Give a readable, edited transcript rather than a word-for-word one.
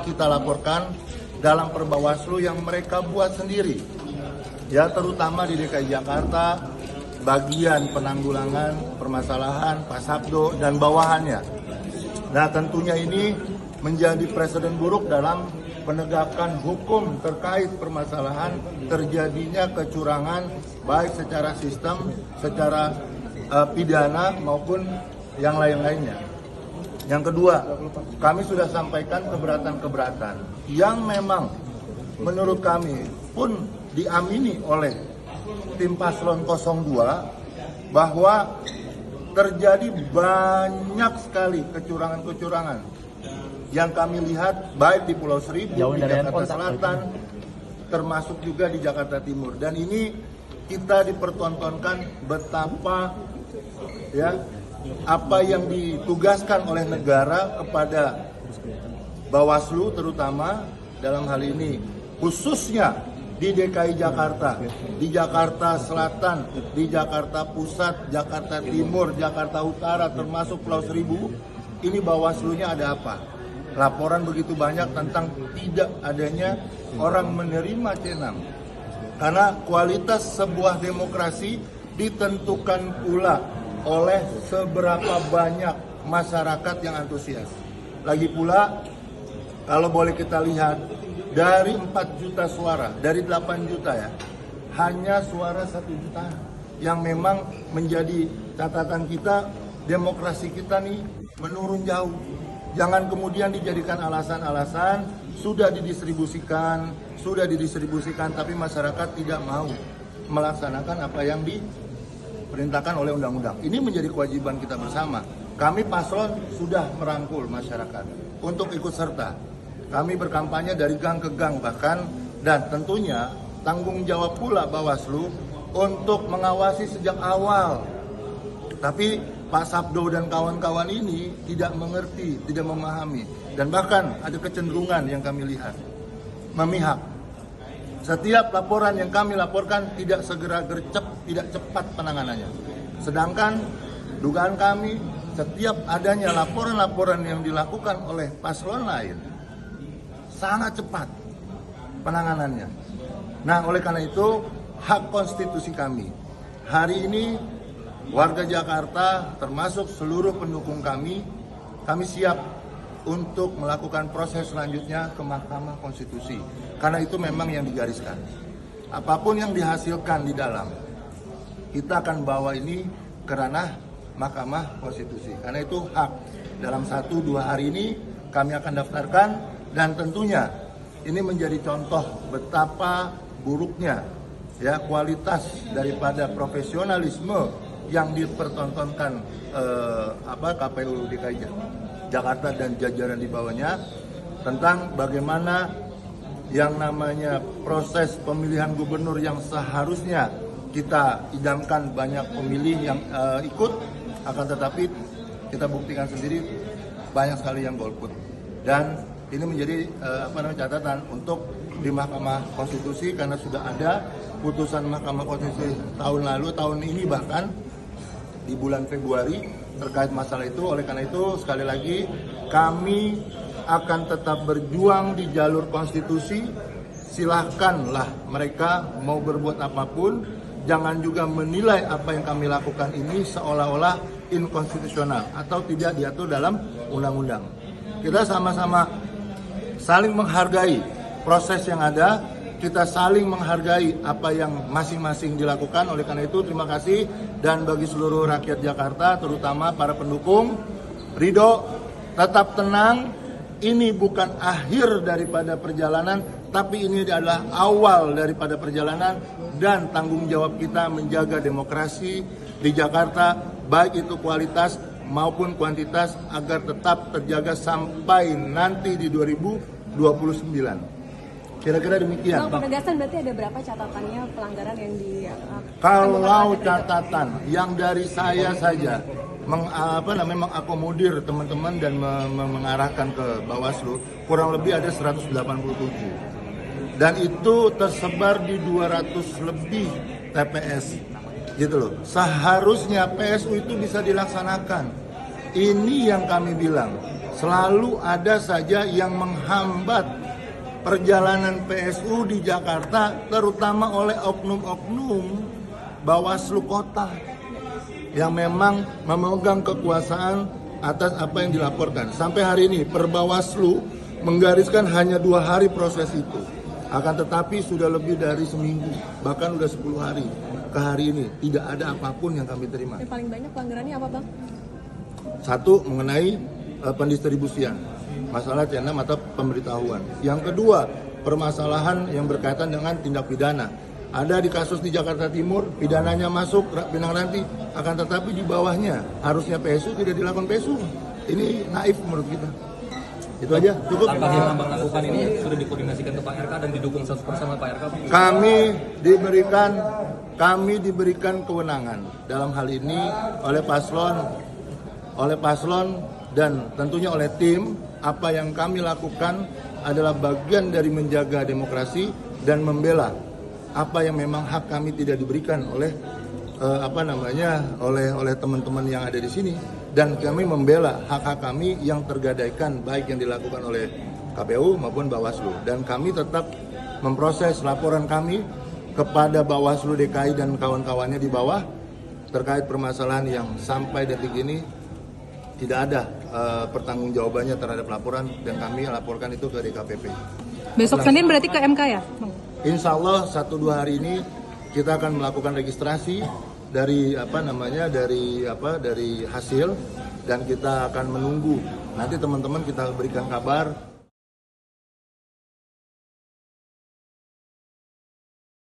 kita laporkan dalam Perbawaslu yang mereka buat sendiri, ya, terutama di DKI Jakarta, bagian penanggulangan permasalahan Pasapdo dan bawahannya. Nah, tentunya ini menjadi presiden buruk dalam penegakan hukum terkait permasalahan terjadinya kecurangan baik secara sistem, secara pidana maupun yang lain-lainnya. Yang kedua, kami sudah sampaikan keberatan-keberatan yang memang menurut kami pun diamini oleh tim Paslon 02 bahwa terjadi banyak sekali kecurangan-kecurangan yang kami lihat baik di Pulau Seribu, di Jakarta Selatan, termasuk juga di Jakarta Timur. Dan ini kita dipertontonkan betapa ya apa yang ditugaskan oleh negara kepada Bawaslu terutama dalam hal ini khususnya di DKI Jakarta, di Jakarta Selatan, di Jakarta Pusat, Jakarta Timur, Jakarta Utara termasuk Pulau Seribu. Ini Bawaslunya ada apa? Laporan begitu banyak tentang tidak adanya orang menerima C6. Karena kualitas sebuah demokrasi ditentukan pula oleh seberapa banyak masyarakat yang antusias. Lagi pula, kalau boleh kita lihat, dari 4 juta suara, dari 8 juta ya, hanya suara 1 juta yang memang menjadi catatan kita, demokrasi kita nih menurun jauh. Jangan kemudian dijadikan alasan-alasan, sudah didistribusikan, tapi masyarakat tidak mau melaksanakan apa yang diperintahkan oleh undang-undang. Ini menjadi kewajiban kita bersama. Kami paslon sudah merangkul masyarakat untuk ikut serta. Kami berkampanye dari gang ke gang bahkan, dan tentunya tanggung jawab pula Bawaslu untuk mengawasi sejak awal. Tapi Pak Sabdo dan kawan-kawan ini tidak mengerti, tidak memahami, dan bahkan ada kecenderungan yang kami lihat memihak. Setiap laporan yang kami laporkan tidak segera gercep, tidak cepat penanganannya. Sedangkan dugaan kami setiap adanya laporan-laporan yang dilakukan oleh paslon lain sangat cepat penanganannya. Nah, oleh karena itu hak konstitusi kami. Hari ini warga Jakarta termasuk seluruh pendukung kami siap untuk melakukan proses selanjutnya ke Mahkamah Konstitusi. Karena itu memang yang digariskan. Apapun yang dihasilkan di dalam, kita akan bawa ini ke ranah Mahkamah Konstitusi. Karena itu hak. Dalam 1-2 hari ini kami akan daftarkan, dan tentunya ini menjadi contoh betapa buruknya ya kualitas daripada profesionalisme yang dipertontonkan KPU DKI Jakarta dan jajaran di bawahnya tentang bagaimana yang namanya proses pemilihan gubernur yang seharusnya kita idamkan banyak pemilih yang ikut, akan tetapi kita buktikan sendiri banyak sekali yang golput. Dan ini menjadi catatan untuk di Mahkamah Konstitusi karena sudah ada putusan Mahkamah Konstitusi tahun lalu, tahun ini bahkan di bulan Februari terkait masalah itu. Oleh karena itu sekali lagi kami akan tetap berjuang di jalur konstitusi. Silahkanlah mereka mau berbuat apapun, jangan juga menilai apa yang kami lakukan ini seolah-olah inkonstitusional atau tidak diatur dalam undang-undang. Kita sama-sama saling menghargai proses yang ada, kita saling menghargai apa yang masing-masing dilakukan. Oleh karena itu terima kasih, dan bagi seluruh rakyat Jakarta terutama para pendukung, ridho, tetap tenang, ini bukan akhir daripada perjalanan, tapi ini adalah awal daripada perjalanan, dan tanggung jawab kita menjaga demokrasi di Jakarta baik itu kualitas maupun kuantitas agar tetap terjaga sampai nanti di 2029. Kira-kira demikian. Bang, penegasan berarti ada berapa catatannya pelanggaran yang di... Kalau catatan yang dari saya saja mengakomodir teman-teman dan mengarahkan ke Bawaslu, kurang lebih ada 187. Dan itu tersebar di 200 lebih TPS. Gitu loh. Seharusnya PSU itu bisa dilaksanakan. Ini yang kami bilang. selalu ada saja yang menghambat perjalanan PSU di Jakarta, terutama oleh oknum-oknum Bawaslu Kota yang memang memegang kekuasaan atas apa yang dilaporkan. Sampai hari ini Perbawaslu menggariskan hanya 2 hari proses itu. Akan tetapi sudah lebih dari seminggu, bahkan sudah 10 hari ke hari ini tidak ada apapun yang kami terima. Yang paling banyak pelanggarannya apa, Bang? Satu, mengenai pendistribusian, masalah C6 atau pemberitahuan. Yang kedua, permasalahan yang berkaitan dengan tindak pidana. Ada di kasus di Jakarta Timur, pidananya masuk Pinang Ranti, akan tetapi di bawahnya harusnya PSU tidak dilakukan PSU. Ini naif menurut kita. Itu aja, cukup. Langkah yang Abang lakukan ini sudah dikoordinasikan ke Pak RK dan didukung 100% oleh Pak RK? Kami diberikan kewenangan dalam hal ini oleh paslon dan tentunya oleh tim. Apa yang kami lakukan adalah bagian dari menjaga demokrasi dan membela apa yang memang hak kami tidak diberikan oleh oleh teman-teman yang ada di sini, dan kami membela hak-hak kami yang tergadaikan baik yang dilakukan oleh KPU maupun Bawaslu, dan kami tetap memproses laporan kami kepada Bawaslu DKI dan kawan-kawannya di bawah terkait permasalahan yang sampai detik ini tidak ada pertanggungjawabannya terhadap laporan, dan kami laporkan itu ke DKPP. Besok Senin berarti ke MK ya? Insya Allah 1-2 hari ini kita akan melakukan registrasi dari dari hasil, dan kita akan menunggu nanti teman-teman kita berikan kabar